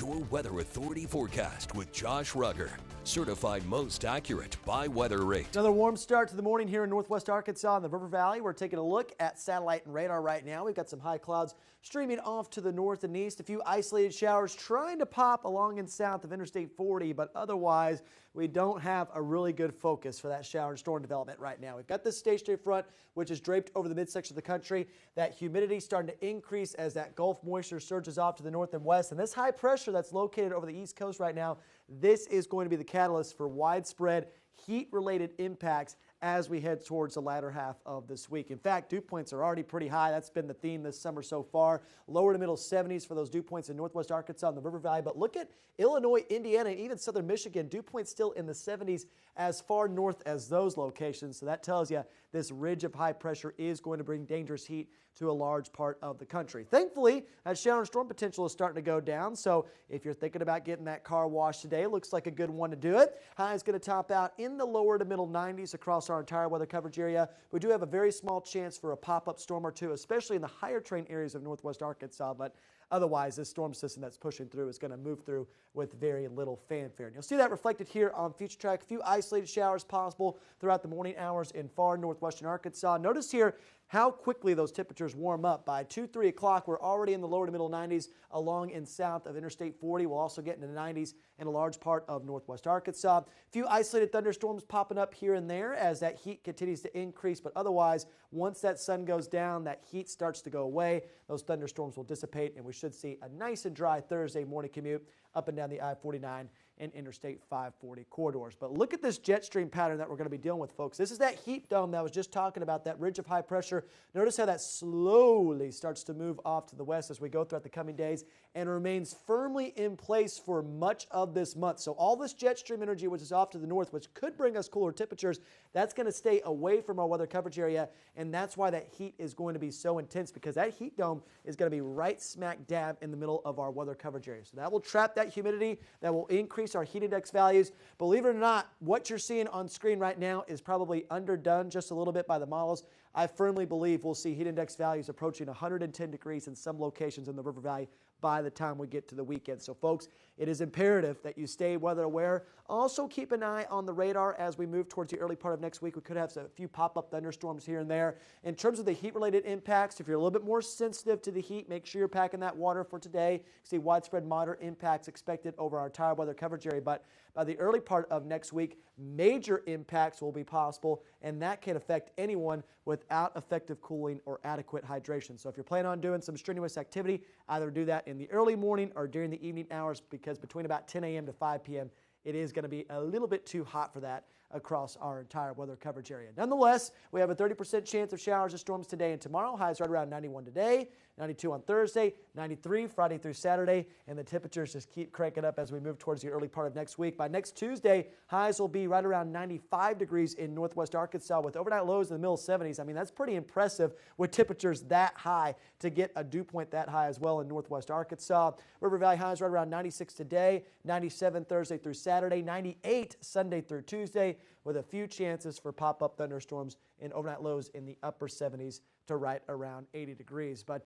Your Weather Authority forecast with Josh Rugger, certified most accurate by Weather Rate. Another warm start to the morning here in northwest Arkansas in the River Valley. We're taking a look at satellite and radar right now. We've got some high clouds streaming off to the north and east. A few isolated showers trying to pop along and south of Interstate 40, but otherwise we don't have a really good focus for that shower and storm development right now. We've got this stationary front, which is draped over the midsection of the country. That humidity starting to increase as that Gulf moisture surges off to the north and west. And this high pressure that's located over the east coast right now, this is going to be the catalyst for widespread heat-related impacts as we head towards the latter half of this week. In fact, dew points are already pretty high. That's been the theme this summer so far. Lower to middle 70s for those dew points in northwest Arkansas and the River Valley. But look at Illinois, Indiana, and even southern Michigan. Dew points still in the 70s as far north as those locations. So that tells you this ridge of high pressure is going to bring dangerous heat to a large part of the country. Thankfully, that shower and storm potential is starting to go down. So if you're thinking about getting that car washed today, looks like a good one to do it. High is going to top out in the lower to middle 90s across our entire weather coverage area. We do have a very small chance for a pop-up storm or two, especially in the higher train areas of northwest Arkansas, but otherwise, this storm system that's pushing through is going to move through with very little fanfare. And you'll see that reflected here on Future Track. A few isolated showers possible throughout the morning hours in far northwestern Arkansas. Notice here how quickly those temperatures warm up. By 2, 3 o'clock, we're already in the lower to middle 90s along and south of Interstate 40. We'll also get into the 90s in a large part of northwest Arkansas. A few isolated thunderstorms popping up here and there as that heat continues to increase. But otherwise, once that sun goes down, that heat starts to go away. Those thunderstorms will dissipate, and we should see a nice and dry Thursday morning commute up and down the I-49 and Interstate 540 corridors. But look at this jet stream pattern that we're going to be dealing with, folks. This is that heat dome that I was just talking about, that ridge of high pressure. Notice how that slowly starts to move off to the west as we go throughout the coming days and remains firmly in place for much of this month. So all this jet stream energy, which is off to the north, which could bring us cooler temperatures, that's going to stay away from our weather coverage area, and that's why that heat is going to be so intense, because that heat dome is going to be right smack dab in the middle of our weather coverage area. So that will trap that humidity, that will increase our heat index values. Believe it or not, what you're seeing on screen right now is probably underdone just a little bit by the models. I firmly believe we'll see heat index values approaching 110 degrees in some locations in the River Valley by the time we get to the weekend. So folks, it is imperative that you stay weather aware. Also keep an eye on the radar as we move towards the early part of next week. We could have a few pop-up thunderstorms here and there. In terms of the heat-related impacts, if you're a little bit more sensitive to the heat, make sure you're packing that water for today. See widespread moderate impacts expected over our entire weather coverage area. But by the early part of next week, major impacts will be possible, and that can affect anyone without effective cooling or adequate hydration. So if you're planning on doing some strenuous activity, either do that in the early morning or during the evening hours, because between about 10 a.m. to 5 p.m., it is going to be a little bit too hot for that across our entire weather coverage area. Nonetheless, we have a 30% chance of showers and storms today and tomorrow. Highs right around 91 today, 92 on Thursday, 93 Friday through Saturday, and the temperatures just keep cranking up as we move towards the early part of next week. By next Tuesday, highs will be right around 95 degrees in northwest Arkansas with overnight lows in the middle 70s. I mean, that's pretty impressive with temperatures that high to get a dew point that high as well in northwest Arkansas. River Valley highs right around 96 today, 97 Thursday through Saturday, 98 Sunday through Tuesday, with a few chances for pop-up thunderstorms and overnight lows in the upper 70s to right around 80 degrees. But